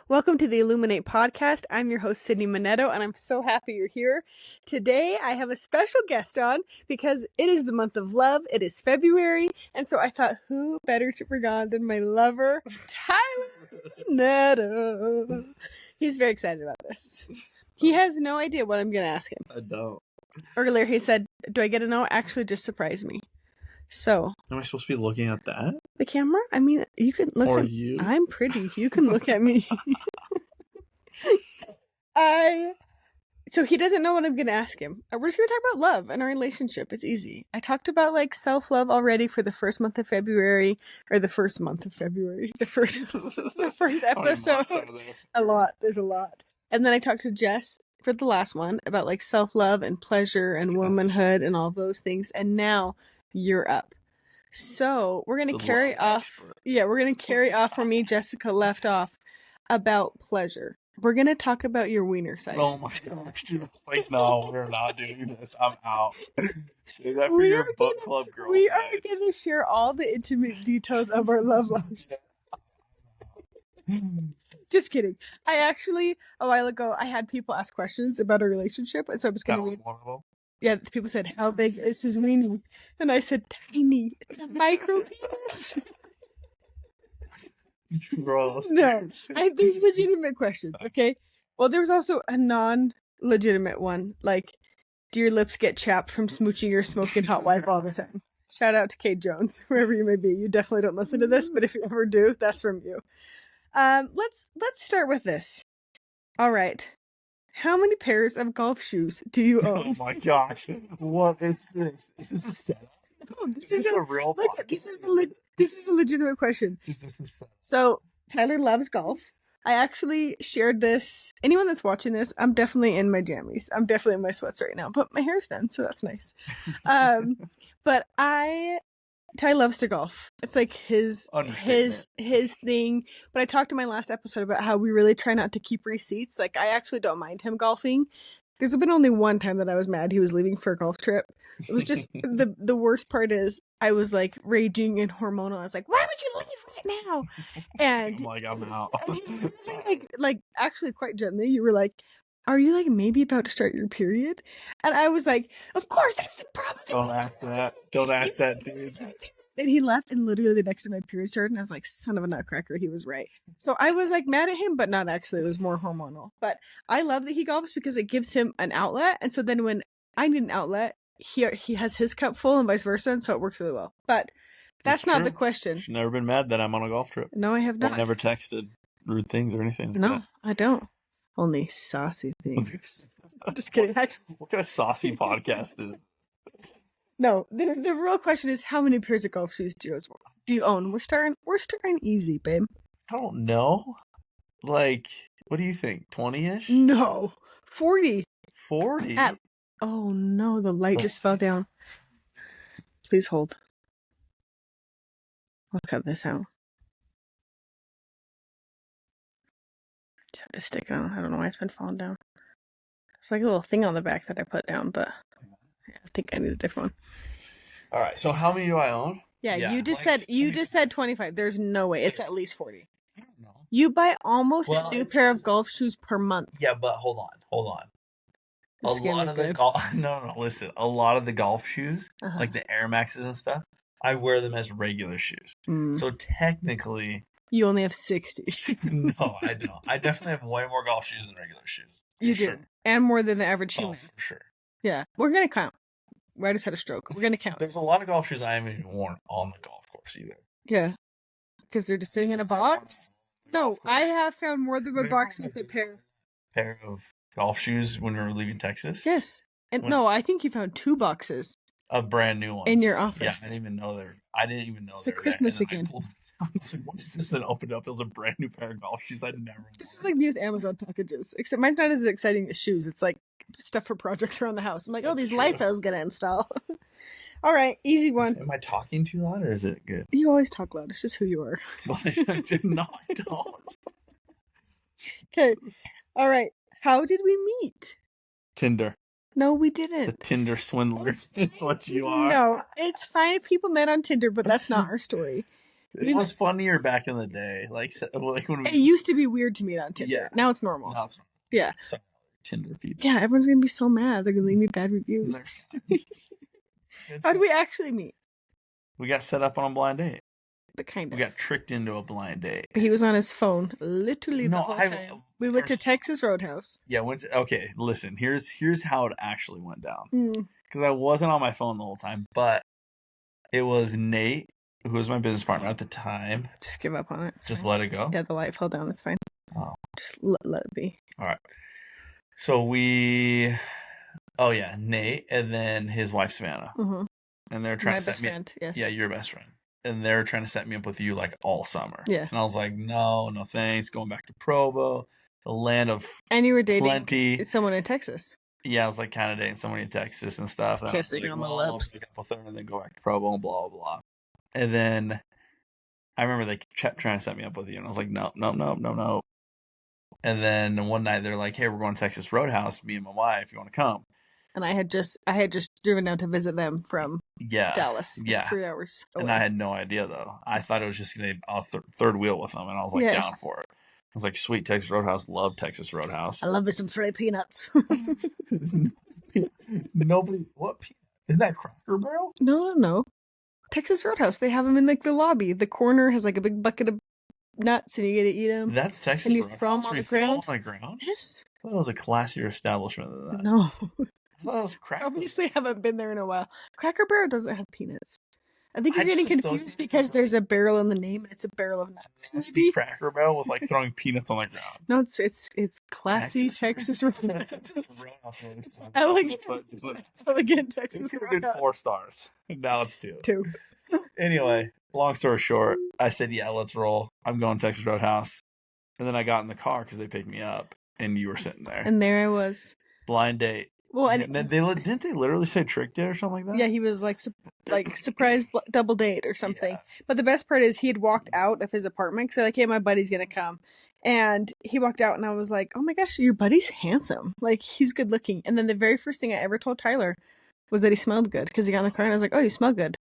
Welcome to the Illuminate podcast. I'm your host, Sydney Minetto, and I'm so happy you're here. Today, I have a special guest on because it is the month of love. It is February, and so I thought, who better to bring on than my lover, Tyler Minetto. He's very excited about this. He has no idea what I'm going to ask him. I don't. Earlier, he said, do I get a no? Actually, just surprise me. So, am I supposed to be looking at that? The camera? I mean, you can look or at you. I'm pretty. You can look at me. So he doesn't know what I'm going to ask him. We're just going to talk about love and our relationship. It's easy. I talked about like self-love already for the first month of February, or the first month of February, the first episode. A lot. There's a lot. And then I talked to Jess for the last one about like self-love and pleasure and womanhood and all those things. And now you're up. So we're going to carry off. Yeah, we're going to carry off where me, Jessica, left off about pleasure. We're going to talk about your wiener size. Oh my gosh. Like, no, we're not doing this. I'm out. Save that for your book club girls. We are going to share all the intimate details of our love life. Just kidding. I actually, a while ago, I had people ask questions about our relationship. And so I was going to read. One of them? Yeah, people said, how big is his weenie? And I said, tiny. It's a micro penis. Gross. No, there's legitimate questions, okay? Well, there was also a non-legitimate one, like, do your lips get chapped from smooching your smoking hot wife all the time? Shout out to Kate Jones, wherever you may be. You definitely don't listen to this, but if you ever do, that's from you. Let's start with this. All right. How many pairs of golf shoes do you own? Oh my gosh. What is this? Is this a setup? No, this is a real podcast? This is a legitimate question. Is this a setup? So, Tyler loves golf. I actually shared this. Anyone that's watching this, I'm definitely in my jammies. I'm definitely in my sweats right now, but my hair's done, so that's nice. But Ty loves to golf. It's like his thing. But I talked in my last episode about how we really try not to keep receipts. Like, I actually don't mind him golfing. There's been only one time that I was mad he was leaving for a golf trip. It was just the worst part is I was like raging and hormonal. I was like, why would you leave right now? And I'm like, I'm out. like actually quite gently, you were like, are you like maybe about to start your period? And I was like, of course, that's the problem. Don't ask that. Don't ask that, dude. And he left, and literally the next time my period started, and I was like, son of a nutcracker, he was right. So I was like mad at him, but not actually. It was more hormonal. But I love that he golfs because it gives him an outlet. And so then when I need an outlet, he has his cup full and vice versa, and so it works really well. But that's not the question. You've never been mad that I'm on a golf trip. No, I have not. I've never texted rude things or anything. Like no, that. I don't. Only saucy things. I'm just kidding. What kind of saucy podcast is this? No, the real question is, how many pairs of golf shoes do you own? We're starting easy, babe. I don't know. Like, what do you think? 20-ish? No, 40. 40? Oh no, the light just fell down. Please hold. I'll cut this out. Just have to stick it on. I don't know why it's been falling down. It's like a little thing on the back that I put down, but I think I need a different one. All right. So how many do I own? Yeah, you just said 25. There's no way. It's at least 40. I don't know. You buy almost a new pair of golf shoes per month. Yeah, but hold on. A lot of the golf shoes, like the Air Maxes and stuff, I wear them as regular shoes. So technically, you only have 60. No, I don't. I definitely have way more golf shoes than regular shoes. You do. Sure. And more than the average human. Oh, for sure. Yeah. We're going to count. I just had a stroke. We're going to count. There's a lot of golf shoes I haven't even worn on the golf course either. Yeah. Because they're just sitting in a box? No, I have found more than one box with a pair of golf shoes when we were leaving Texas. Yes. And no, I think you found 2 boxes of brand new ones in your office. Yeah, I didn't even know it's a Christmas again. I was like, what is this? And opened up. It was a brand new pair of golf shoes I'd never worn. This is like me with Amazon packages. Except mine's not as exciting as shoes. It's like stuff for projects around the house. I'm like, oh, these lights I was going to install. All right, easy one. Am I talking too loud or is it good? You always talk loud. It's just who you are. I did not. Don't. Okay. All right. How did we meet? Tinder. No, we didn't. The Tinder swindler. It's what you are. No, it's fine if people met on Tinder, but that's not our story. It was funnier back in the day. Like when it used to be weird to meet on Tinder. Yeah. Now it's normal. Now it's normal. Yeah. So, Tinder peeps. Yeah, everyone's gonna be so mad. They're gonna leave me bad reviews. How do we actually meet? We got set up on a blind date. But kind of. We got tricked into a blind date. He was on his phone literally the whole time. We went to Texas Roadhouse. Yeah, okay, listen. Here's how it actually went down. Because I wasn't on my phone the whole time, but it was Nate, who was my business partner at the time. Just give up on it. Just let it go. Yeah, the light fell down. It's fine. Oh. Just let it be. All right. So Nate, and then his wife Savannah. Mm-hmm. And they're trying my to set best me. Friend, yes. Yeah, your best friend. And they're trying to set me up with you like all summer. Yeah. And I was like, no thanks. Going back to Provo, the land of and you were dating plenty. Someone in Texas. Yeah, I was like kind of dating someone in Texas and stuff. And kissing like, on the lips. And then go back to Provo and blah, blah, blah. And then I remember they kept trying to set me up with you. And I was like, no. And then one night they're like, hey, we're going to Texas Roadhouse, me and my wife, you want to come? And I had just driven down to visit them from Dallas. Like 3 hours away. And I had no idea, though. I thought it was just going to be a third wheel with them. And I was like, down for it. I was like, sweet, Texas Roadhouse. Love Texas Roadhouse. I love me some fried peanuts. Nobody, what? Isn't that Cracker Barrel? No. Texas Roadhouse. They have them in like the lobby. The corner has like a big bucket of nuts and you get to eat them. That's Texas Roadhouse. And you Roadhouse? throw them on the ground? On the ground? Yes. I thought it was a classier establishment than that. No. I thought it was Cracker. Obviously haven't been there in a while. Cracker Barrel doesn't have peanuts. I think you're getting confused because there's a barrel in the name and it's a barrel of nuts. Maybe Cracker Barrel with like throwing peanuts on the ground. No, it's classy Texas Roadhouse. It's elegant. It's elegant Texas Roadhouse. 4 stars. Now it's 2. 2. Anyway, long story short, I said, yeah, let's roll. I'm going to Texas Roadhouse. And then I got in the car because they picked me up and you were sitting there. And there I was. Blind date. Well, and didn't they literally say trick date or something like that? Yeah, he was like surprise double date or something. Yeah. But the best part is he had walked out of his apartment. So like, hey, my buddy's gonna come, and he walked out, and I was like, oh my gosh, your buddy's handsome. Like he's good looking. And then the very first thing I ever told Tyler was that he smelled good because he got in the car and I was like, oh, you smell good.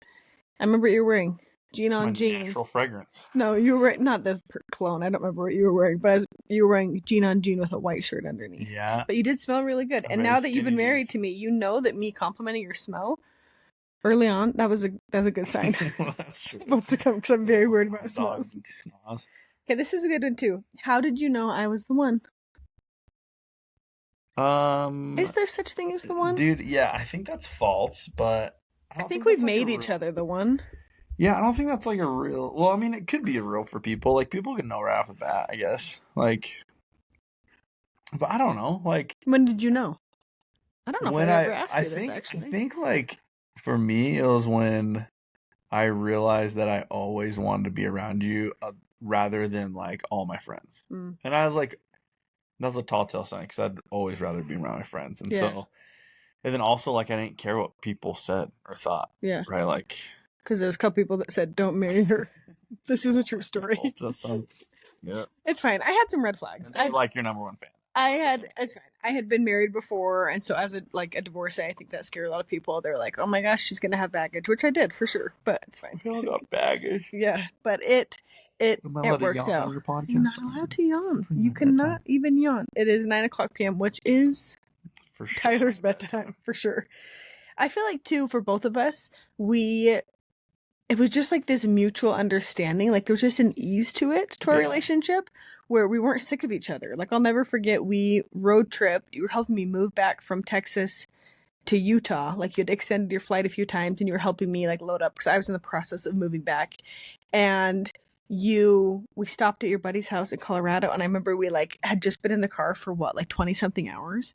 I remember what you were wearing. Jean on jean. Natural fragrance. No, you were wearing, not the cologne. I don't remember what you were wearing, but you were wearing jean on jean with a white shirt underneath. Yeah. But you did smell really good. And now that you've been married to me, you know that me complimenting your smell early on, that was a good sign. Well, that's true. What's to come because I'm very worried about smells. Okay, this is a good one too. How did you know I was the one? Is there such thing as the one? Dude, yeah, I think that's false, but I think we've made each other the one. Yeah, I don't think that's like a real. Well, I mean, it could be a real for people. Like people can know right off the bat, I guess. Like, but I don't know. Like, when did you know? I don't know if I ever asked you this. Actually, I think like for me, it was when I realized that I always wanted to be around you, rather than like all my friends. And I was like, that was a tall tale sign because I'd always rather be around my friends, and so, and then also like I didn't care what people said or thought. Yeah, right, like. Because there was a couple people that said, don't marry her. This is a true story. Yeah. It's fine. I had some red flags. I like your number one fan. It's fine. I had been married before, and so as a divorcee, I think that scared a lot of people. They're like, oh my gosh, she's going to have baggage, which I did for sure, but it's fine. You got baggage. Yeah, but it worked out. You're not allowed to yawn. You cannot even yawn. It is 9:00 p.m., which is for sure. Tyler's bedtime, for sure. I feel like, too, for both of us, it was just like this mutual understanding. Like there was just an ease to it, to our relationship, where we weren't sick of each other. Like I'll never forget, we road tripped. You were helping me move back from Texas to Utah. Like you'd extended your flight a few times and you were helping me like load up because I was in the process of moving back. And we stopped at your buddy's house in Colorado. And I remember we like had just been in the car for 20 something hours.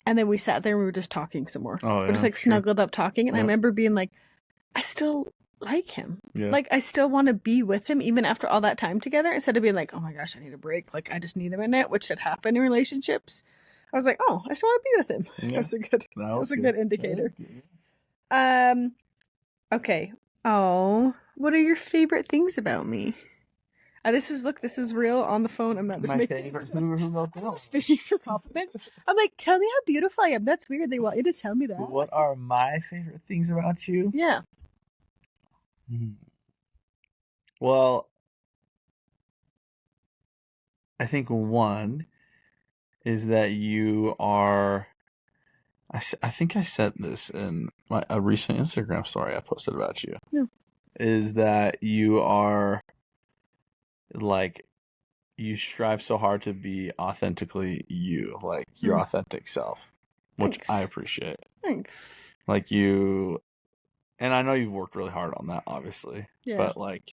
And then we sat there and we were just talking some more. Oh, yeah, we're just like snuggled up talking. And I remember being like, I still like him. Yeah. Like I still want to be with him even after all that time together, instead of being like, oh my gosh, I need a break. Like I just need a minute, which had happened in relationships. I was like, oh, I still want to be with him. Yeah. That was a good indicator. Okay. Oh, what are your favorite things about me? This is real on the phone. I'm not just making things up. I was fishing for compliments. I'm like, tell me how beautiful I am. That's weird. They want you to tell me that. What are my favorite things about you? Yeah. Well, I think one is that you are. I think I said this in a recent Instagram story I posted about you. Yeah. Is that you are like you strive so hard to be authentically you, like your authentic self, which Thanks. I appreciate. Thanks. Like you, and I know you've worked really hard on that, obviously. Yeah. But like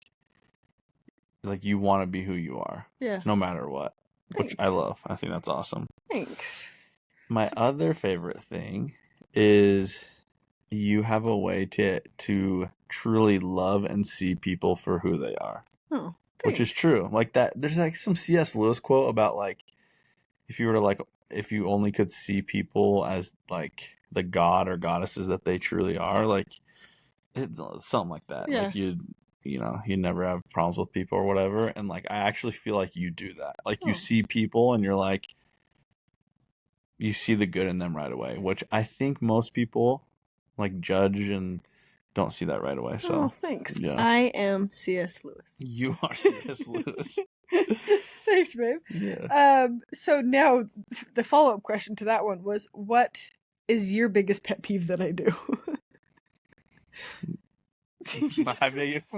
you want to be who you are. Yeah. No matter what. Thanks. Which I love. I think that's awesome. Thanks. My other favorite thing is you have a way to truly love and see people for who they are. Oh, thanks. Which is true. Like that, there's like some C.S. Lewis quote about like, if you were to like, if you only could see people as like the god or goddesses that they truly are, like it's something like that. Yeah. Like you never have problems with people or whatever. And like, I actually feel like you do that. Like you see people and you're like, you see the good in them right away, which I think most people like judge and don't see that right away. So thanks. Yeah. I am C.S. Lewis. You are C.S. Lewis. Thanks, babe. Yeah. So now the follow-up question to that one was, what is your biggest pet peeve that I do? My biggest.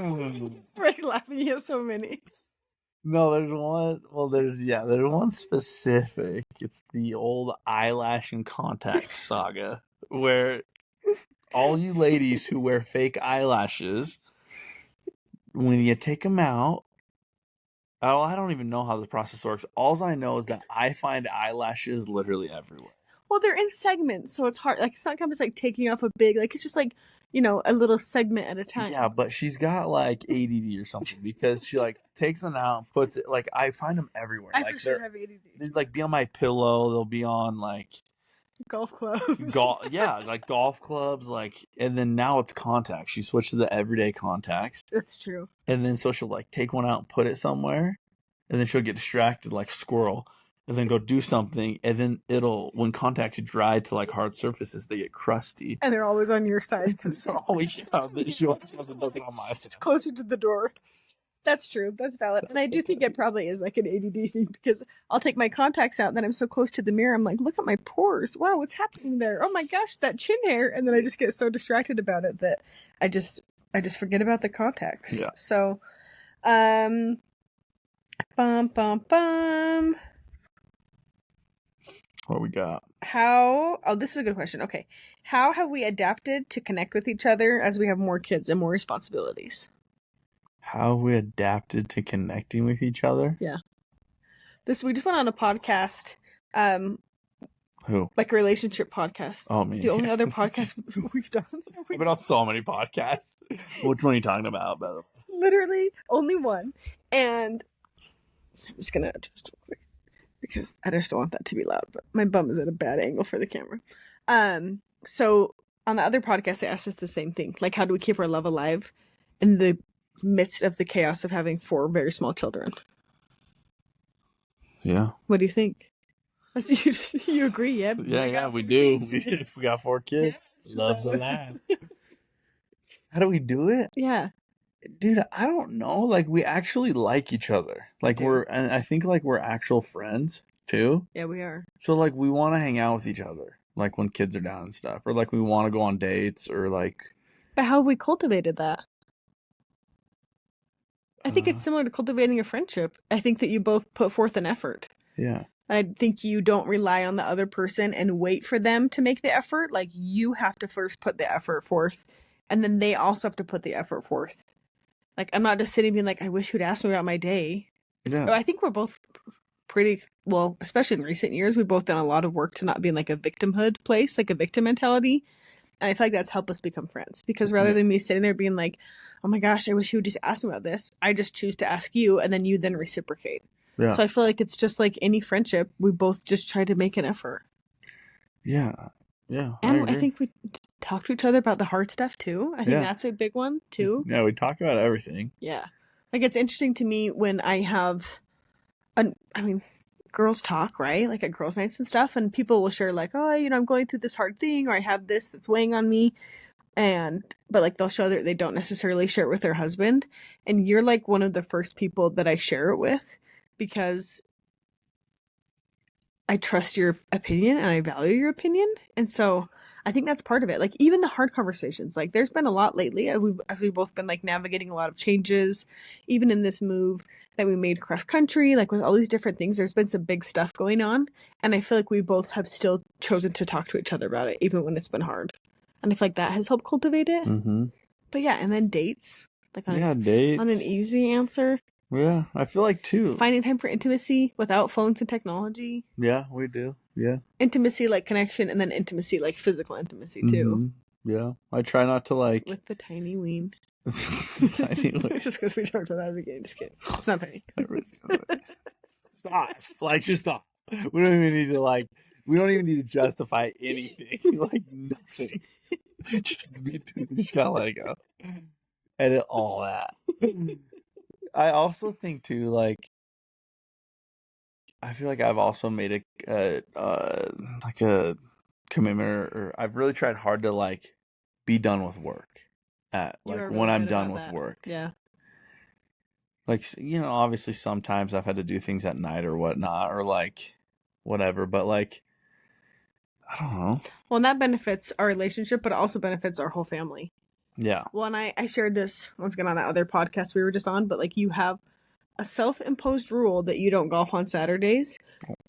Right, laughing at so many. No, there's one. Well, there's one specific. It's the old eyelash and contacts saga, where all you ladies who wear fake eyelashes, when you take them out, I don't even know how the process works. All I know is that I find eyelashes literally everywhere. Well, they're in segments, so it's hard. Like, it's not kind of just like taking off a big, like, it's just like, you know, a little segment at a time. Yeah, but she's got like ADD or something, because she like takes them out and puts it, like, I find them everywhere. I like, for sure have ADD. They'll like be on my pillow. They'll be on like golf clubs. Like golf clubs. Like, and then now it's contacts. She switched to the everyday contacts. That's true. And then so she'll like take one out and put it somewhere, and then she'll get distracted like squirrel, and then go do something, and then when contacts dry to like hard surfaces, they get crusty. And they're always on your side. They're always she always does it on my side. It's closer to the door. That's true. That's valid. And I do think it probably is like an ADD thing, because I'll take my contacts out and then I'm so close to the mirror. I'm like, look at my pores. Wow, what's happening there? Oh my gosh, that chin hair. And then I just get so distracted about it that I just forget about the contacts. Yeah. So, bum, bum, bum. What we got? This is a good question. Okay. How have we adapted to connect with each other as we have more kids and more responsibilities? How we adapted to connecting with each other? Yeah. We just went on a podcast. Who? Like a relationship podcast. Oh, me. The only other podcast we've done. We've been on so many podcasts. Which one are you talking about, by the way? Literally only one. And so I'm just going to adjust real quick, because I just don't want that to be loud, but my bum is at a bad angle for the camera. So on the other podcast, they asked us the same thing. Like, how do we keep our love alive in the midst of the chaos of having 4 very small children? Yeah. What do you think? You agree, yeah? Yeah, we do. If we got 4 kids, yes. Love's alive. How do we do it? Yeah. Dude, I don't know. Like, we actually like each other. Like, and I think like we're actual friends too. Yeah, we are. So like, we want to hang out with each other, like when kids are down and stuff, or like we want to go on dates, or like. But how have we cultivated that? I think it's similar to cultivating a friendship. I think that you both put forth an effort. Yeah. I think you don't rely on the other person and wait for them to make the effort. Like, you have to first put the effort forth, and then they also have to put the effort forth. Like, I'm not just sitting being like, I wish you'd ask me about my day. Yeah. So I think we're both pretty, well, especially in recent years, we've both done a lot of work to not be in like a victimhood place, like a victim mentality. And I feel like that's helped us become friends, because rather than me sitting there being like, oh my gosh, I wish you would just ask me about this, I just choose to ask you, and then you then reciprocate. Yeah. So I feel like it's just like any friendship. We both just try to make an effort. Yeah. Yeah. And I think we talk to each other about the hard stuff too. I think that's a big one too. Yeah, we talk about everything. Yeah. Like, it's interesting to me when I have, girls talk, right? Like at girls' nights and stuff, and people will share like, oh, I'm going through this hard thing, or I have this that's weighing on me. But like they'll show that they don't necessarily share it with their husband, and you're like one of the first people that I share it with because I trust your opinion and I value your opinion. And so I think that's part of it. Like even the hard conversations, like there's been a lot lately as we've both been like navigating a lot of changes, even in this move that we made cross country, like with all these different things, there's been some big stuff going on. And I feel like we both have still chosen to talk to each other about it, even when it's been hard. And I feel like that has helped cultivate it. Mm-hmm. But yeah, and then dates. Like dates. On an easy answer. Yeah, I feel like too. Finding time for intimacy without phones and technology. Yeah, we do. Yeah. Intimacy like connection, and then intimacy like physical intimacy too. Mm-hmm. Yeah. I try not to like... With the tiny ween. Tiny ween. Just because we talked about that at the beginning. Just kidding. It's not tiny. Stop. Like, just stop. We don't even need to like... We don't even need to justify anything. Like, nothing. just gotta let it go. Edit all that. I also think too, like, I feel like I've also made a commitment, or I've really tried hard to like be done with work at like really when I'm done with work. Yeah. Like, you know, obviously sometimes I've had to do things at night or whatnot, or like whatever, but like, I don't know. Well, and that benefits our relationship, but it also benefits our whole family. Yeah. Well, and I shared this once again on that other podcast we were just on, but like you have a self-imposed rule that you don't golf on Saturdays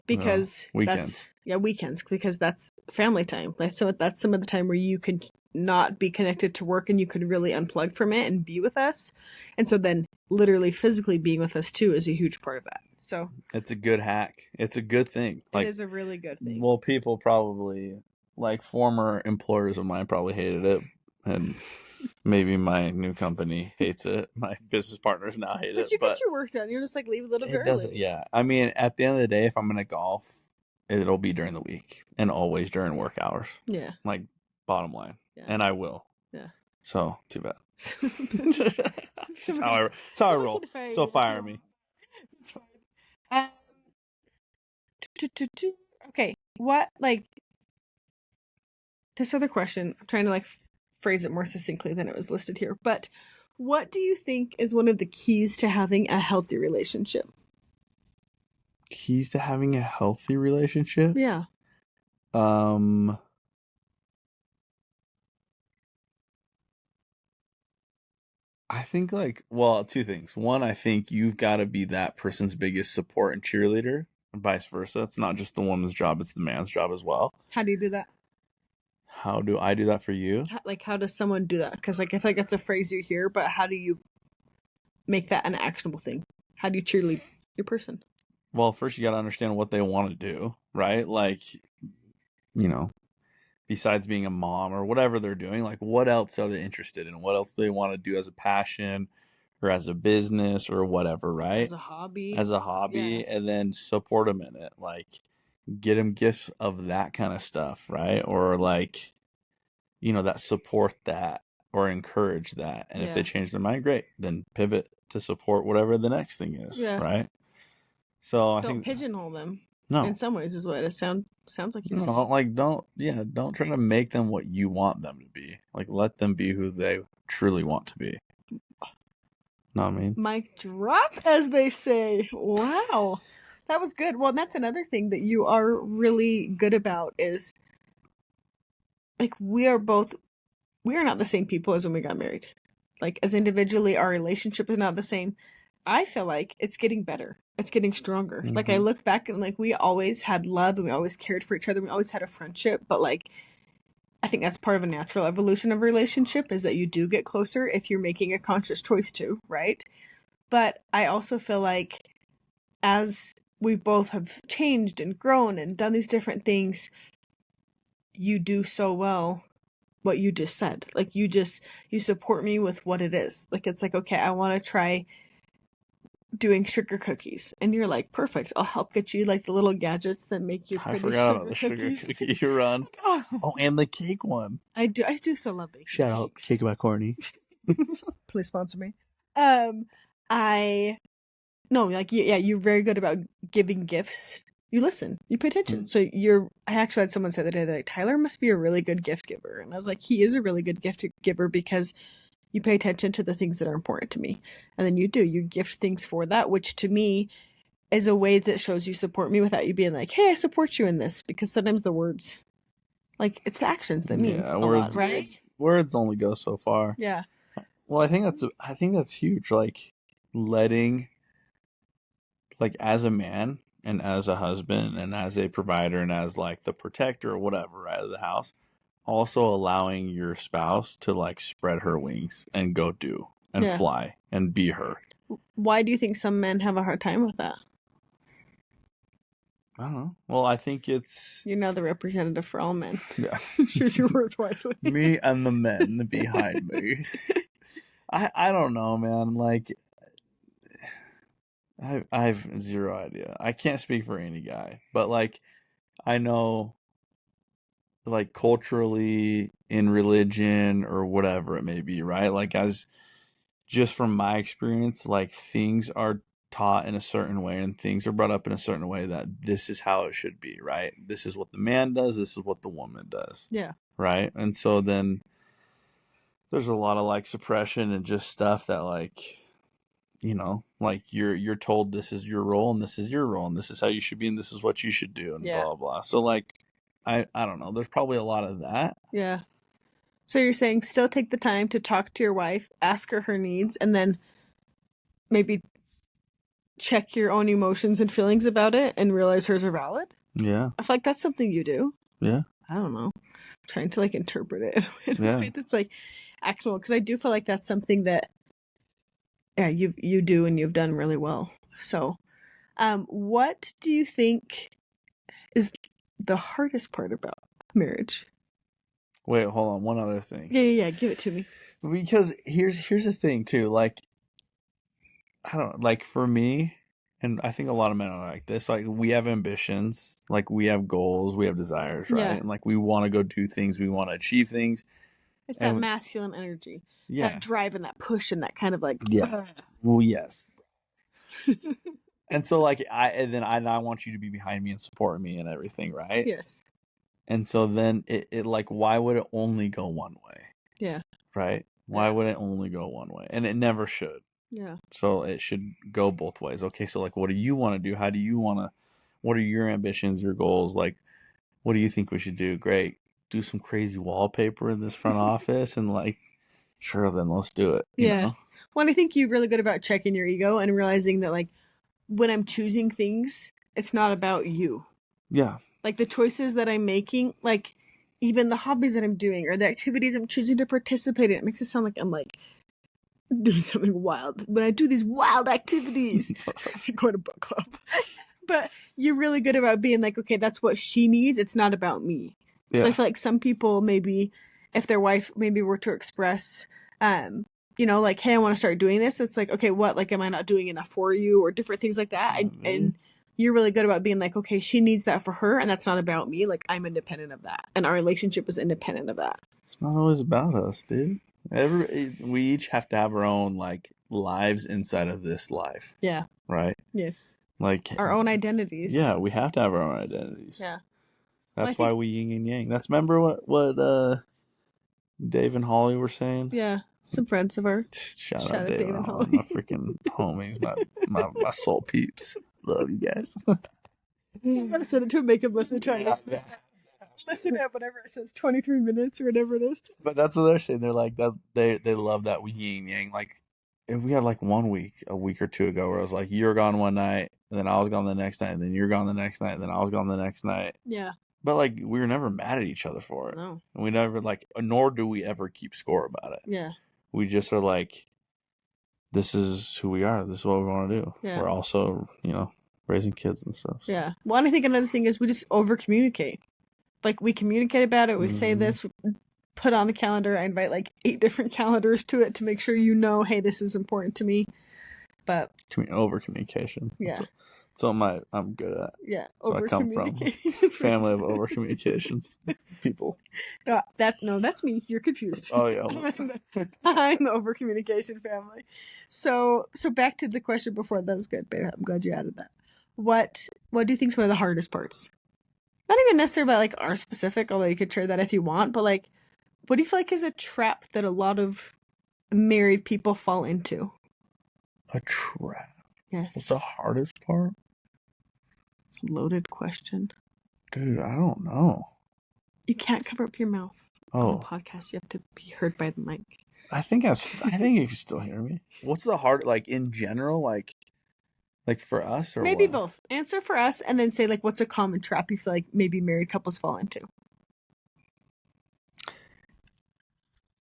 because weekends. Weekends, because that's family time. Like, so that's some of the time where you can not be connected to work and you could really unplug from it and be with us. And so then literally physically being with us too is a huge part of that. So it's a good hack. It's a good thing. Like, it is a really good thing. Well, people probably, like former employers of mine probably hated it, and maybe my new company hates it. My business partners now hate it. But you get your work done. You're just like leave a little bit early. Yeah. I mean, at the end of the day, if I'm going to golf, it'll be during the week and always during work hours. Yeah. Like, bottom line. Yeah. And I will. Yeah. So, too bad. That's how I roll. So fire me. It's fine. Okay. What, like, this other question, I'm trying to like phrase it more succinctly than it was listed here, but what do you think is one of the keys to having a healthy relationship? Keys to having a healthy relationship? Yeah. I think like, well, two things. One, I think you've got to be that person's biggest support and cheerleader, and vice versa. It's not just the woman's job, it's the man's job as well. How do you do that? How do I do that for you? How does someone do that? Because like I feel like that's a phrase you hear, but how do you make that an actionable thing? How do you cheerlead your person? Well, first you got to understand what they want to do, right? Like, you know, besides being a mom or whatever they're doing, like what else are they interested in? What else do they want to do as a passion or as a business or whatever, right? As a hobby. Yeah. And then support them in it. Like, get them gifts of that kind of stuff, right? Or like, you know, that support that or encourage that. And if they change their mind, great. Then pivot to support whatever the next thing is, right? So I think don't pigeonhole them. No, in some ways is what it sounds like you're saying. Like don't try to make them what you want them to be. Like let them be who they truly want to be. Know what I mean? Mic drop, as they say. Wow. That was good. Well, and that's another thing that you are really good about is like we are not the same people as when we got married. Like as individually, our relationship is not the same. I feel like it's getting better. It's getting stronger. Mm-hmm. Like I look back and like we always had love and we always cared for each other. We always had a friendship, but like I think that's part of a natural evolution of a relationship is that you do get closer if you're making a conscious choice to, right? But I also feel like as we both have changed and grown and done these different things, you do so well what you just said. Like you support me with what it is. Like it's like, okay, I want to try doing sugar cookies, and you're like, perfect, I'll help get you like the little gadgets that make you pretty. I forgot about the sugar cookie you run. Oh, and the cake one. I do so love baking. Shout out Cake About Corny. Please sponsor me. You're very good about giving gifts you listen, you pay attention. So I actually had someone say the other day, they're like, Tyler must be a really good gift giver. And I was like, he is a really good gift giver because you pay attention to the things that are important to me. And then you gift things for that, which to me is a way that shows you support me without you being like, hey, I support you in this. Because sometimes the words, like, it's the actions that mean a lot, right? Words only go so far. Yeah. Well, I think that's huge. Like, letting, like, as a man and as a husband and as a provider and as like the protector or whatever, right, of the house, also allowing your spouse to like spread her wings and go do and fly and be her. Why do you think some men have a hard time with that? I don't know. Well, I think it's... You're now the representative for all men. Yeah. Choose your words wisely. Me and the men behind me. I don't know, man. Like, I have zero idea. I can't speak for any guy. But, like, I know, like, culturally, in religion, or whatever it may be, right? Like, as just from my experience, like, things are taught in a certain way and things are brought up in a certain way that this is how it should be, right? This is what the man does, this is what the woman does. Yeah. Right? And so then there's a lot of like suppression and just stuff that like, you know, like you're told this is your role and this is your role and this is how you should be and this is what you should do and blah blah. So like I don't know, there's probably a lot of that. Yeah. So you're saying still take the time to talk to your wife, ask her needs, and then maybe check your own emotions and feelings about it and realize hers are valid? Yeah. I feel like that's something you do. Yeah. I don't know. I'm trying to like interpret it in a way that's like actual, because I do feel like that's something that you do and you've done really well. So what do you think is the hardest part about marriage? Wait, hold on. One other thing. Yeah. Give it to me. Because here's the thing too. Like, I don't know, like for me, and I think a lot of men are like this, like we have ambitions, like we have goals, we have desires, right? Yeah. And like we want to go do things, we want to achieve things. It's that masculine energy. Yeah. That drive and that push and that kind of like... Yeah. Well, yes. And so like I want you to be behind me and support me and everything, right? Yes. And so then it like, why would it only go one way? Yeah. Right? Why would it only go one way? And it never should. Yeah. So it should go both ways. Okay, so like what do you want to do? How do you want to, what are your ambitions, your goals? Like, what do you think we should do? Great. Do some crazy wallpaper in this front office and like, sure, then let's do it. You know? Well, I think you're really good about checking your ego and realizing that like when I'm choosing things, it's not about you. Yeah. Like the choices that I'm making, like even the hobbies that I'm doing or the activities I'm choosing to participate in, it makes it sound like I'm like doing something wild. When I do these wild activities, I go to book club. But you're really good about being like, okay, that's what she needs. It's not about me. So I feel like some people maybe, if their wife maybe were to express, you know, like, hey, I want to start doing this. It's like, okay, what? Like, am I not doing enough for you or different things like that? Mm-hmm. And you're really good about being like, okay, she needs that for her. And that's not about me. Like, I'm independent of that. And our relationship is independent of that. It's not always about us, dude. We each have to have our own like lives inside of this life. Yeah. Right? Yes. Like our own identities. Yeah, we have to have our own identities. Yeah. That's why we yin and yang. That's remember what Dave and Holly were saying? Yeah. Some friends of ours. Shout out Dave and Holly. My freaking homies, my soul peeps. Love you guys. I'm gonna send it to him, make him listen to it. Listen to whatever it says, 23 minutes or whatever it is. But that's what they're saying. They're like that. They love that we yin yang. Like, if we had like a week or two ago, where I was like, you're gone one night, and then I was gone the next night, and then you're gone the next night, and then I was gone the next night. Yeah. But like, we were never mad at each other for it. No. And we never like, nor do we ever keep score about it. Yeah. We just are like, this is who we are. This is what we want to do. Yeah. We're also, you know, raising kids and stuff. So. Yeah. Well, and I think another thing is we just over communicate. Like, we communicate about it. We say this, we put on the calendar. I invite like 8 different calendars to it to make sure you know, hey, this is important to me. But over communication. Yeah. So I'm good at. Yeah. So I come from a family of over communications people. That's me. You're confused. Oh yeah. I'm the over communication family. So back to the question before. That was good, babe. I'm glad you added that. what do you think is one of the hardest parts? Not even necessarily about like our specific, although you could share that if you want, but like, what do you feel like is a trap that a lot of married people fall into? A trap? Yes. What's the hardest part? It's a loaded question. Dude, I don't know. You can't cover up your mouth on Oh, the podcast. You have to be heard by the mic. I think you can still hear me. What's the hard, like in general, like for us or Maybe what? both. Answer for us and then say like what's a common trap you feel like maybe married couples fall into.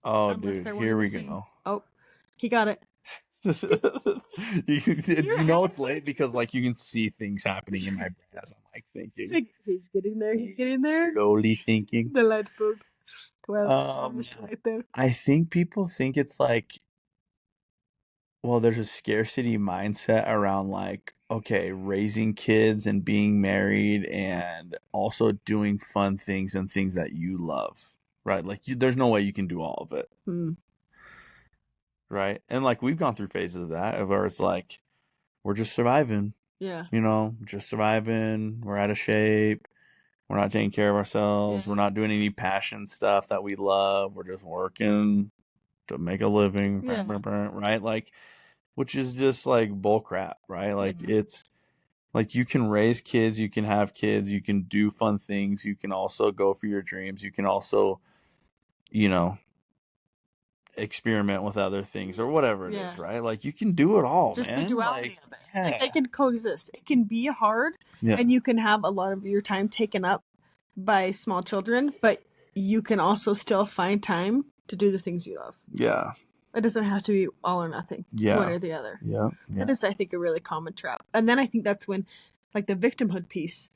Oh, Unless dude, they're one here and we the same. go. Oh, he got it. You know it's late because like you can see things happening in my brain as I'm like thinking. It's like he's getting there. He's getting there. Slowly thinking. The light bulb. 12 right there. I think people think it's like, well, there's a scarcity mindset around like, okay, raising kids and being married and also doing fun things and things that you love, right? Like there's no way you can do all of it. Right. And like we've gone through phases of that where it's like we're just surviving. Yeah. You know, just surviving. We're out of shape. We're not taking care of ourselves. Yeah. We're not doing any passion stuff that we love. We're just working to make a living. Yeah. Right? Like, which is just like bull crap, right? Like it's like you can raise kids, you can have kids, you can do fun things, you can also go for your dreams, you can also, you know, experiment with other things or whatever it is, right? Like you can do it all, just man. The duality of it. Like they can coexist. It can be hard and you can have a lot of your time taken up by small children, but you can also still find time to do the things you love. Yeah. It doesn't have to be all or nothing. Yeah. One or the other. Yeah. That is, I think, a really common trap. And then I think that's when like the victimhood piece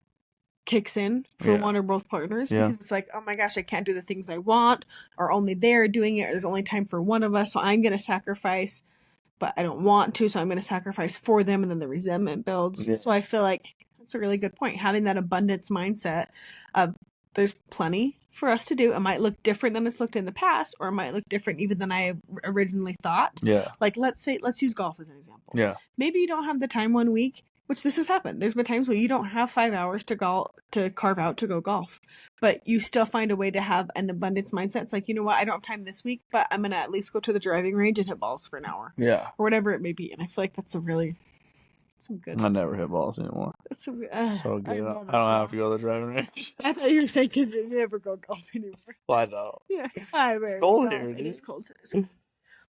kicks in for one or both partners because it's like, oh my gosh, I can't do the things I want, or only they're doing it, or there's only time for one of us, so I'm going to sacrifice, but I don't want to, so I'm going to sacrifice for them, and then the resentment builds. So I feel like that's a really good point, having that abundance mindset of there's plenty for us to do. It might look different than it's looked in the past, or it might look different even than I originally thought. Like let's use golf as an example. Maybe you don't have the time one week, which this has happened. There's been times where you don't have 5 hours to carve out to go golf, but you still find a way to have an abundance mindset. It's like, you know what, I don't have time this week, but I'm gonna at least go to the driving range and hit balls for an hour, or whatever it may be. And I feel like that's some good. I never hit balls anymore. That's so good. I don't have to go to the driving range. I thought you were saying because you never go golf anymore. Well, I don't. Yeah, it's cold here. It is cold.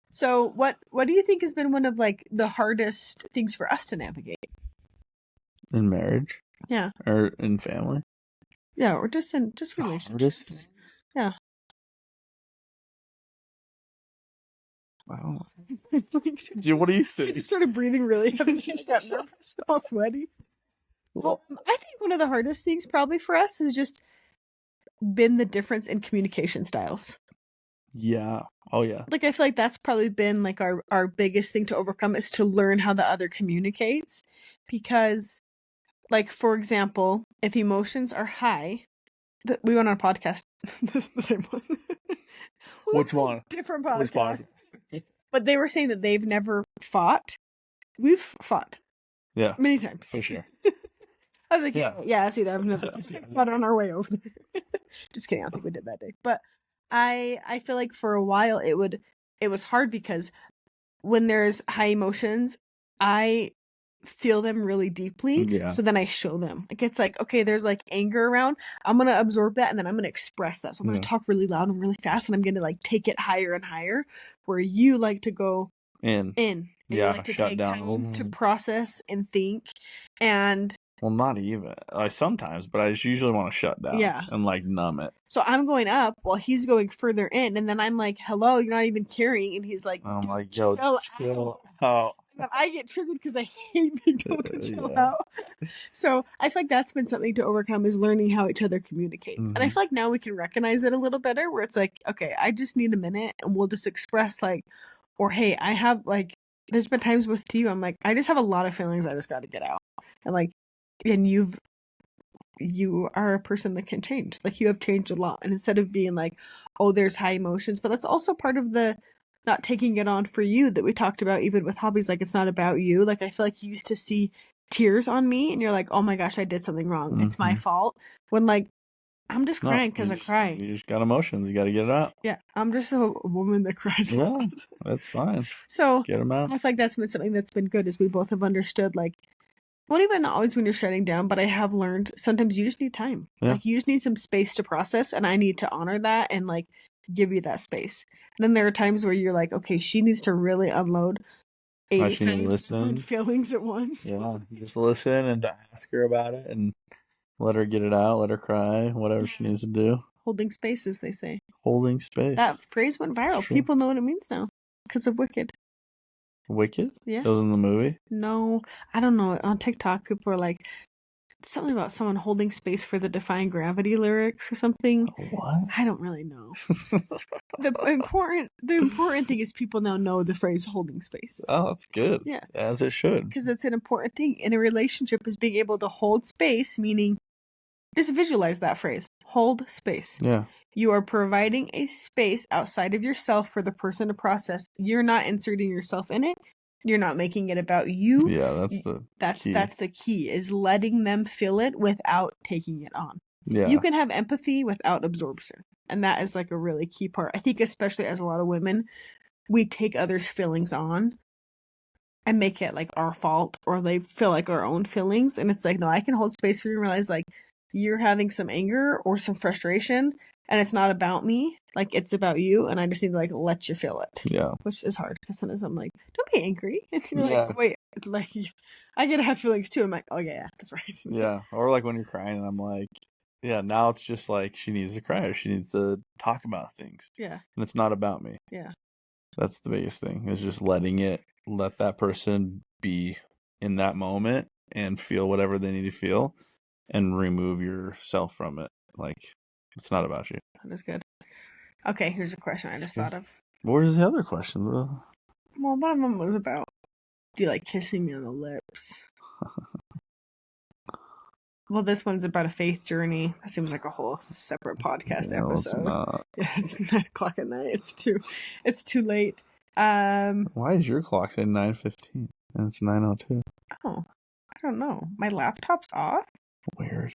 So, what do you think has been one of like the hardest things for us to navigate? In marriage? Yeah. Or in family? Yeah, or just relationships. Yeah. I don't know. Dude, what do you think? I just started breathing really heavy. I got nervous, all sweaty. Well, I think one of the hardest things probably for us has just been the difference in communication styles. Yeah. Oh, yeah. Like, I feel like that's probably been like our biggest thing to overcome is to learn how the other communicates. Because, like, for example, if emotions are high, we went on a podcast, the same one. Which one? Different podcast. Which one? But they were saying that they've never fought. We've fought. Yeah. Many times. For sure. I was like, yeah, I see that. I've never fought on our way over there. Just kidding. I don't think we did that day. But I feel like for a while it was hard because when there's high emotions, I feel them really deeply. Yeah. So then I show them. Like it's like, okay, there's like anger around. I'm gonna absorb that and then I'm gonna express that. So I'm gonna talk really loud and really fast and I'm gonna like take it higher and higher. Where you like to go in. And you like to take time to process and think. And well, not even. Like sometimes, but I just usually want to shut down and like numb it. So I'm going up while he's going further in, and then I'm like, hello, you're not even caring. And he's like, I'm like, yo, chill out. And then I get triggered because I hate being told to chill out. So I feel like that's been something to overcome is learning how each other communicates. Mm-hmm. And I feel like now we can recognize it a little better where it's like, okay, I just need a minute and we'll just express like, or hey, I have like, there's been times with you, I'm like, I just have a lot of feelings I just got to get out. And like, and you are a person that can change. Like you have changed a lot. And instead of being like, oh, there's high emotions, but that's also part of the not taking it on for you that we talked about even with hobbies. Like it's not about you. Like I feel like you used to see tears on me and you're like, oh my gosh, I did something wrong. It's my fault. When like, I'm just crying because I cry. You just got emotions. You got to get it out. Yeah, I'm just a woman that cries a lot. That's fine. So get them out. I feel like that's been something that's been good is we both have understood like, well, even not always when you're shutting down, but I have learned sometimes you just need time. Yeah. Like you just need some space to process, and I need to honor that and like give you that space. And then there are times where you're like, okay, she needs to really unload 85 different feelings at once. Yeah, just listen and ask her about it and let her get it out, let her cry, whatever she needs to do. Holding space, as they say. Holding space. That phrase went viral. People know what it means now because of Wicked. Wicked? Yeah. It was in the movie? No, I don't know. On TikTok, people are like, something about someone holding space for the Defying Gravity lyrics or something. What? I don't really know. The important thing is people now know the phrase holding space. Oh, that's good. Yeah. As it should. Because it's an important thing in a relationship is being able to hold space, meaning just visualize that phrase. Hold space. Yeah. You are providing a space outside of yourself for the person to process. You're not inserting yourself in it. You're not making it about you. Yeah, that's the key is letting them feel it without taking it on. Yeah. You can have empathy without absorption. And that is like a really key part. I think especially as a lot of women, we take others' feelings on and make it like our fault, or they feel like our own feelings. And it's like, no, I can hold space for you and realize like you're having some anger or some frustration and it's not about me. Like it's about you, and I just need to like let you feel it. Yeah. Which is hard because sometimes I'm like, don't be angry. And you're like, wait, like I get to have feelings too. I'm like, oh yeah, that's right. Yeah. Or like when you're crying and I'm like, yeah, now it's just like she needs to cry or she needs to talk about things. Yeah. And it's not about me. Yeah. That's the biggest thing, is just let that person be in that moment and feel whatever they need to feel and remove yourself from it. Like, it's not about you. That is good. Okay, here's a question I just thought of. Where's the other question? Well, one of them was about, do you like kissing me on the lips? Well, this one's about a faith journey. That seems like a whole separate podcast episode. It's not. Yeah, it's 9:00 at night. It's too late. Why is your clock saying 9:15 and it's 9:02? Oh, I don't know. My laptop's off? Weird.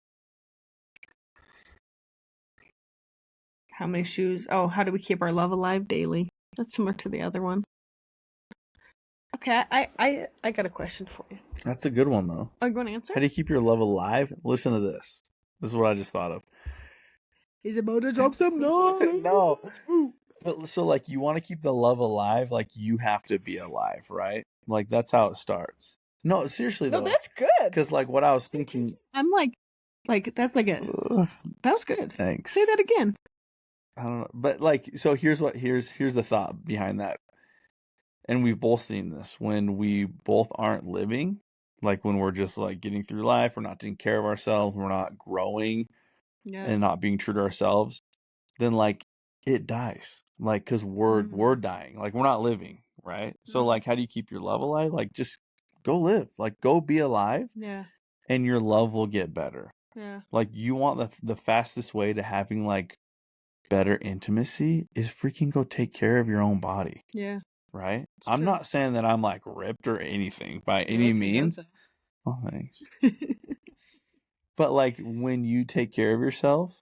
How many shoes? Oh, how do we keep our love alive daily? That's similar to the other one. Okay, I got a question for you. That's a good one, though. Oh, you want to answer? How do you keep your love alive? Listen to this. This is what I just thought of. He's about to drop some knowledge. No. So, like, you want to keep the love alive, like, you have to be alive, right? Like, that's how it starts. No, seriously, though. No, that's good. Because, like, what I was thinking... I'm like, that's like a... That was good. Thanks. Say that again. I don't know. But, like, so here's the thought behind that. And we've both seen this. When we both aren't living, like, when we're just, like, getting through life, we're not taking care of ourselves, we're not growing, and not being true to ourselves, then, like, it dies. Like, because we're dying. Like, we're not living, right? So, like, how do you keep your love alive? Like, just go live. Like, go be alive. Yeah. And your love will get better. Yeah. Like, you want the fastest way to having, like, better intimacy is freaking go take care of your own body. Yeah. Right? I'm not saying that I'm, like, ripped or anything by any means. Oh, thanks. But, like, when you take care of yourself,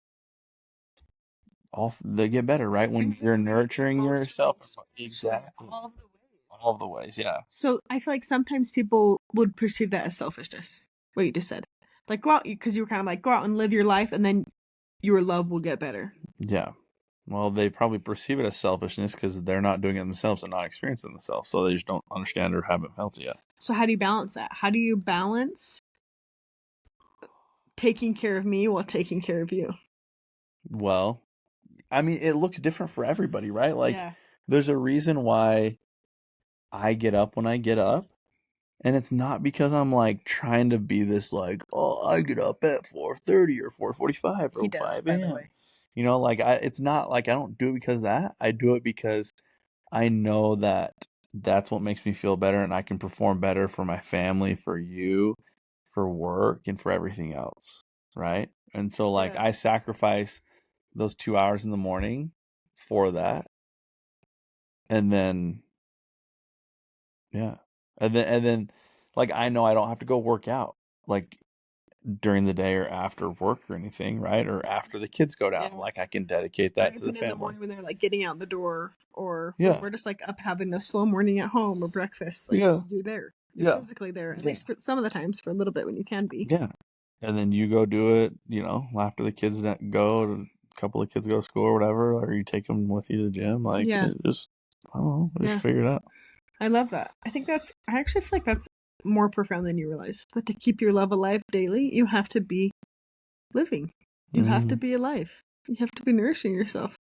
they get better, right? When you're nurturing yourself. Exactly. All of the ways. All of the ways, yeah. So I feel like sometimes people would perceive that as selfishness. What you just said. Like, go out, because you were kind of like, go out and live your life, and then your love will get better. Yeah. Well, they probably perceive it as selfishness because they're not doing it themselves and not experiencing it themselves. So they just don't understand or haven't felt it yet. So how do you balance that? How do you balance taking care of me while taking care of you? Well, I mean, it looks different for everybody, right? Like, there's a reason why I get up when I get up. And it's not because I'm, like, trying to be this, like, oh, I get up at 4:30 or 4:45 or 5 a.m. You know, like, it's not like I don't do it because of that. I do it because I know that that's what makes me feel better, and I can perform better for my family, for you, for work, and for everything else, right? And so, like, I sacrifice those 2 hours in the morning for that. And then, yeah. And then, Like, I know I don't have to go work out, like, during the day or after work or anything, right? Or after the kids go down. Yeah. Like, I can dedicate Or that to the even in the family. morning when they're like getting out the door, or Yeah. we're just like up having a slow morning at home or breakfast. Like, Yeah. you're there. You're physically there, at least for some of the times, for a little bit when you can be. Yeah. And then you go do it, you know, after the kids go, a couple of kids go to school or whatever, or you take them with you to the gym. Like, Yeah. it just, I don't know, just figure it out. I love that. I actually feel like that's more profound than you realize. That to keep your love alive daily, you have to be living. You have to be alive. You have to be nourishing yourself.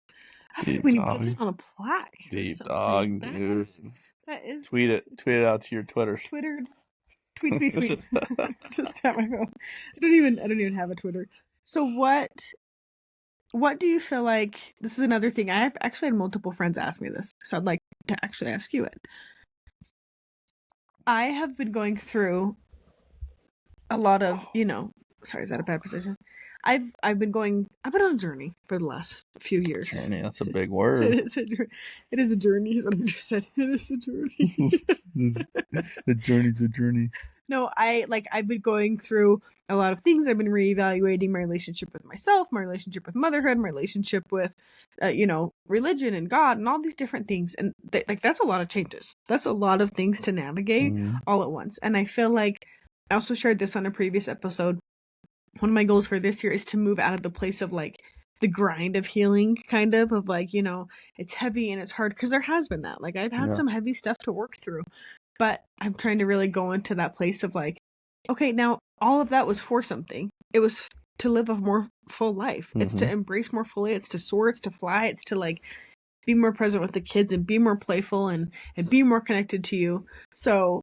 When you put that on a plaque. Deep dog, dude. That is. Tweet it out to your Twitters. Tweet. Just tap my phone. I don't even have a Twitter. So what do you feel like? This is another thing. I have actually had multiple friends ask me this, so I'd like to actually ask you it. I have been going through a lot of, sorry, is that a bad position? I've been on a journey for the last few years. Journey, that's a big word. It is a journey, is what I just said. It is a journey. The journey's a journey. No, I've been going through a lot of things. I've been reevaluating my relationship with myself, my relationship with motherhood, my relationship with, religion and God and all these different things. And that's a lot of changes. That's a lot of things to navigate all at once. And I feel like I also shared this on a previous episode. One of my goals for this year is to move out of the place of like the grind of healing, kind of like, it's heavy and it's hard, because there has been that. Like, I've had some heavy stuff to work through, but I'm trying to really go into that place of like, okay, now all of that was for something. It was to live a more full life. It's to embrace more fully. It's to soar. It's to fly. It's to like be more present with the kids and be more playful and be more connected to you. So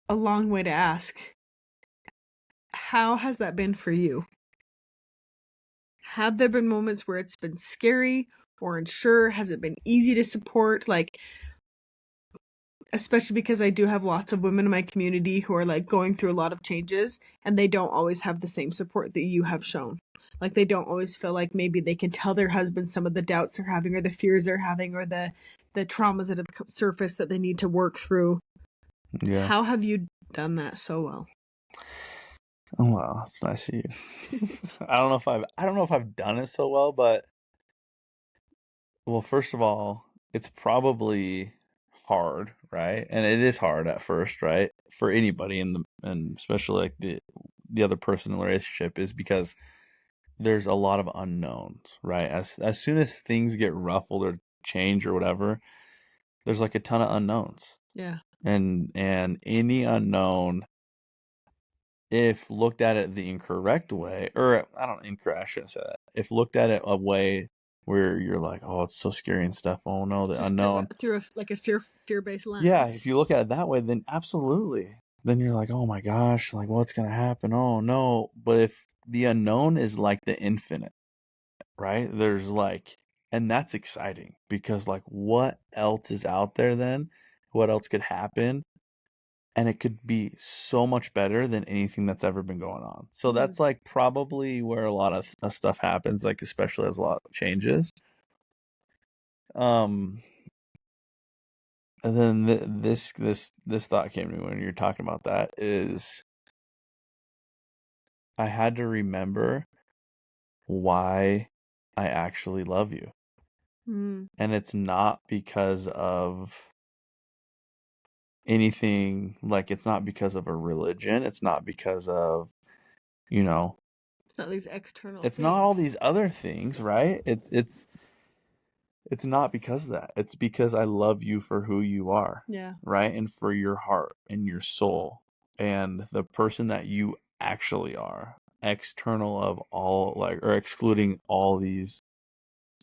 a long way to ask, how has that been for you? Have there been moments where it's been scary or unsure? Has it been easy to support? Like, especially because I do have lots of women in my community who are like going through a lot of changes, and they don't always have the same support that you have shown. Like, they don't always feel like maybe they can tell their husband some of the doubts they're having or the fears they're having or the traumas that have surfaced that they need to work through. Yeah. How have you done that so well? Oh, wow, that's nice of you. I don't know if I've done it so well, but well, first of all, it's probably hard, right? And it is hard at first, right? For anybody and especially like the other person in the relationship, is because there's a lot of unknowns, right? As soon as things get ruffled or change or whatever, there's like a ton of unknowns. Yeah. And any unknown, if looked at it the incorrect way, or I shouldn't say that. If looked at it a way where you're like, oh, it's so scary and stuff. Oh no, the unknown. Through a fear-based lens. Yeah, if you look at it that way, then absolutely. Then you're like, oh my gosh, like what's gonna happen? Oh no. But if the unknown is like the infinite, right? There's like, and that's exciting, because like what else is out there then? What else could happen? And it could be so much better than anything that's ever been going on. So that's like probably where a lot of stuff happens, like especially as a lot changes. And then this thought came to me when you're talking about that, is I had to remember why I actually love you. And it's not because of anything, like it's not because of a religion, it's not because of, it's not these external it's things. Not all these other things, right? It's not because of that. It's because I love you for who you are. Yeah. Right? And for your heart and your soul and the person that you actually are, external of all, like, or excluding all these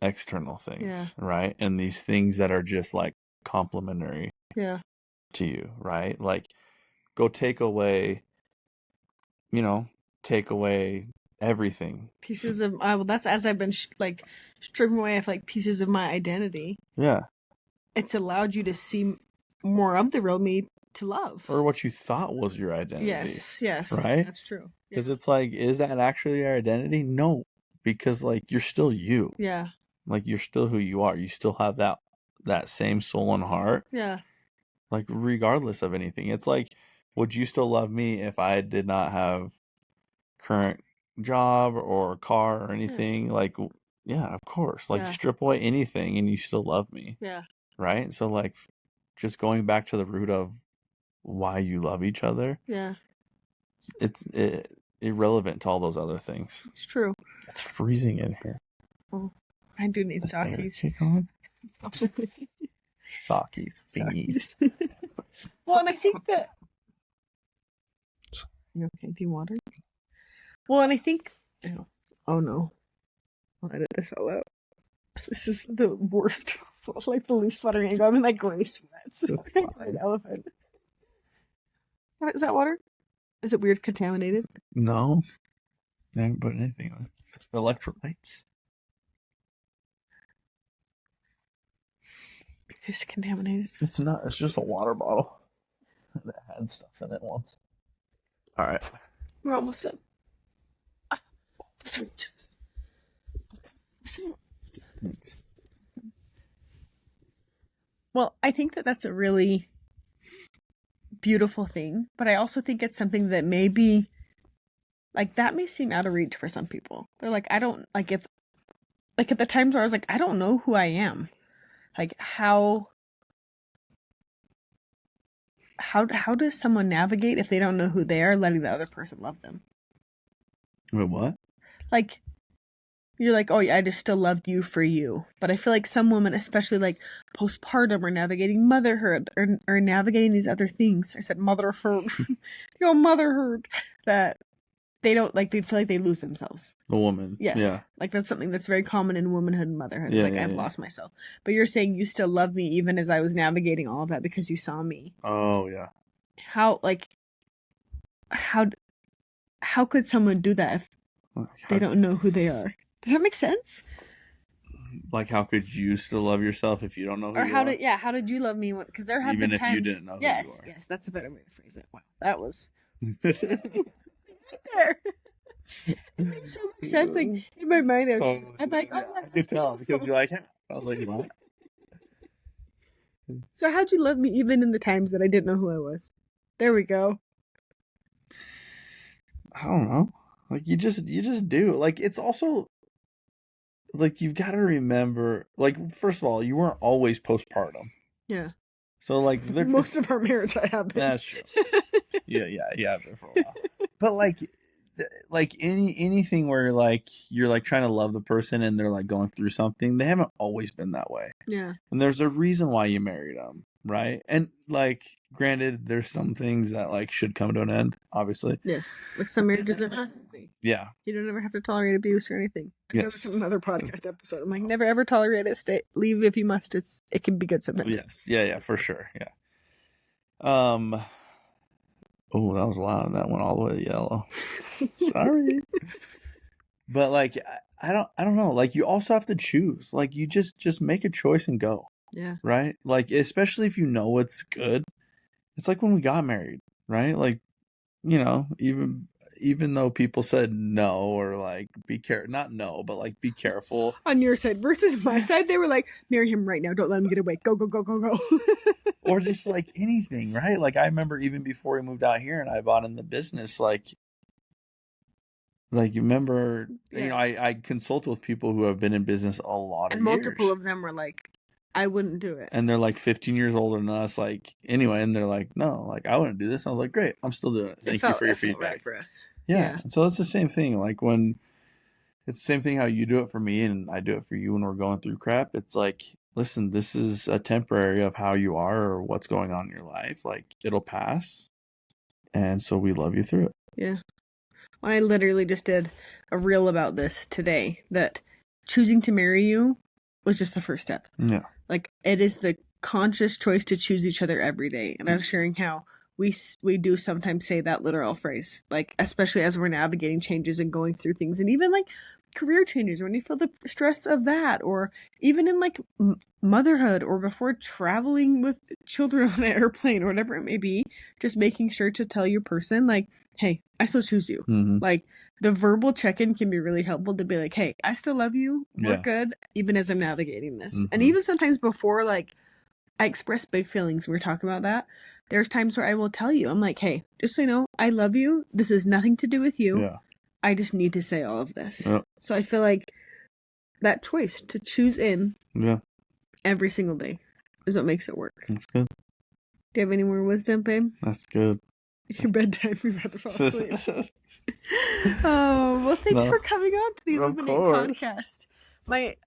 external things, right? And these things that are just like complementary to you, right? Like, go take away everything. Pieces of that's as I've been stripping away of like pieces of my identity. Yeah. It's allowed you to see more of the real me to love, or what you thought was your identity. Yes, right. That's true. Because it's like, is that actually your identity? No, because like you're still you. Yeah. Like you're still who you are. You still have that same soul and heart. Yeah. Like regardless of anything, it's like would you still love me if I did not have current job or car or anything? Yes. Like, yeah, of course. Like, strip away anything and you still love me. Yeah. Right? So, like, just going back to the root of why you love each other. Yeah. It's irrelevant to all those other things. It's true. It's freezing in here. Oh, I do need sockies. Kick on. Sockies, thingies. Well, and I think that. You okay? Do you want water? Well, and I think. Oh no! I'll edit this all out. This is the worst, like the least fluttering angle. I'm in like gray sweats. That's fine. An elephant. Is that water? Is it weird contaminated? No. I haven't put anything on it. Electrolytes. It's contaminated. It's not. It's just a water bottle that had stuff in it once. All right. We're almost done. Well, I think that that's a really beautiful thing, but I also think it's something that maybe, like, that may seem out of reach for some people. They're like, I don't, like, if, like, at the times where I was like, I don't know who I am. Like, how does someone navigate if they don't know who they are, letting the other person love them? Wait, what? Like, you're like, oh yeah, I just still loved you for you. But I feel like some women, especially like postpartum or navigating motherhood or navigating these other things. I said motherhood. Motherhood. That they don't, like, they feel like they lose themselves. A woman. Yes. Yeah. Like, that's something that's very common in womanhood and motherhood. It's I've lost myself. But you're saying you still love me even as I was navigating all of that because you saw me. Oh, yeah. How could someone do that if they don't know who they are? Does that make sense? Like, how could you still love yourself if you don't know who you are? How did you love me? Because there have been times... Even if you didn't know who you are. Yes, that's a better way to phrase it. Wow, that was... there. It makes so much sense. Like, in my mind, I'm like, oh, I could tell because you're like, yeah. I was like, what? So how'd you love me even in the times that I didn't know who I was? There we go. I don't know. Like, you just do. Like, it's also, like, you've got to remember, like, first of all, you weren't always postpartum. Yeah. So, like, most of our marriage I have been. That's true. yeah, you have been for a while. But, like anything where you're trying to love the person and they're like going through something, they haven't always been that way. Yeah. And there's a reason why you married them, right? And, like, granted, there's some things that, like, should come to an end, obviously. Yes. Like, some marriages don't have to. Yeah. You don't ever have to tolerate abuse or anything. I know this in another podcast episode. I'm like, never ever tolerate it. Leave if you must. It can be good sometimes. Yes. Yeah, for sure. Yeah. Oh, that was loud. That went all the way to yellow. Sorry. But, like, I don't know. Like, you also have to choose. Like, you just make a choice and go. Yeah. Right? Like, especially if you know what's good. It's like when we got married, right? Like, you know, even though people said no, or like, be careful, not no, but like, be careful. On your side versus my side, they were like, marry him right now. Don't let him get away. Go, go, go, go, go. Or just like anything, right? Like, I remember even before we moved out here and I bought in the business, like you remember, you know, I consult with people who have been in business a lot of years. And multiple of them were like, I wouldn't do it. And they're like 15 years older than us, like, anyway, and they're like, no, like, I wouldn't do this. And I was like, great, I'm still doing it. Thank you for your feedback. Right for us. Yeah. And so it's the same thing. Like, when it's the same thing how you do it for me and I do it for you when we're going through crap. It's like, listen, this is a temporary of how you are or what's going on in your life. Like, it'll pass. And so we love you through it. Yeah. Well, I literally just did a reel about this today, that choosing to marry you was just the first step. Yeah. Like, it is the conscious choice to choose each other every day. And I was sharing how we do sometimes say that literal phrase, like, especially as we're navigating changes and going through things, and even like career changes, when you feel the stress of that, or even in like motherhood, or before traveling with children on an airplane or whatever it may be, just making sure to tell your person, like, hey, I still choose you. Mm-hmm. Like, the verbal check-in can be really helpful to be like, hey, I still love you. We're good, even as I'm navigating this. Mm-hmm. And even sometimes before, like, I express big feelings. We were talking about that. there's times where I will tell you, I'm like, hey, just so you know, I love you. This has nothing to do with you. Yeah. I just need to say all of this. Yep. So I feel like that choice to choose in every single day is what makes it work. That's good. Do you have any more wisdom, babe? That's good. It's your bedtime. You're about to fall asleep. Oh, well, thanks for coming on to the Illuminate podcast.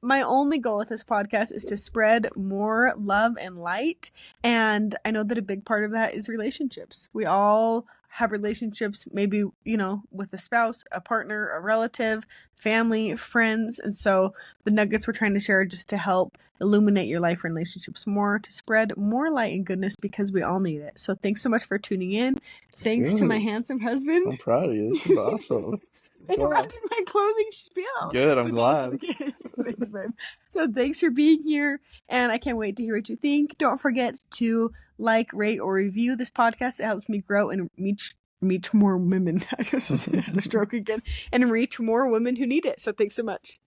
My only goal with this podcast is to spread more love and light. And I know that a big part of that is relationships. We all have relationships, maybe, you know, with a spouse, a partner, a relative, family, friends. And so the nuggets we're trying to share are just to help illuminate your life and relationships more, to spread more light and goodness because we all need it. So thanks so much for tuning in. Thanks to my handsome husband. I'm proud of you. This is awesome. Interrupted my closing spiel. Good, I'm glad. Thanks, babe. So thanks for being here, and I can't wait to hear what you think. Don't forget to like, rate, or review this podcast. It helps me grow and reach more women. I just had a stroke again. And reach more women who need it. So thanks so much.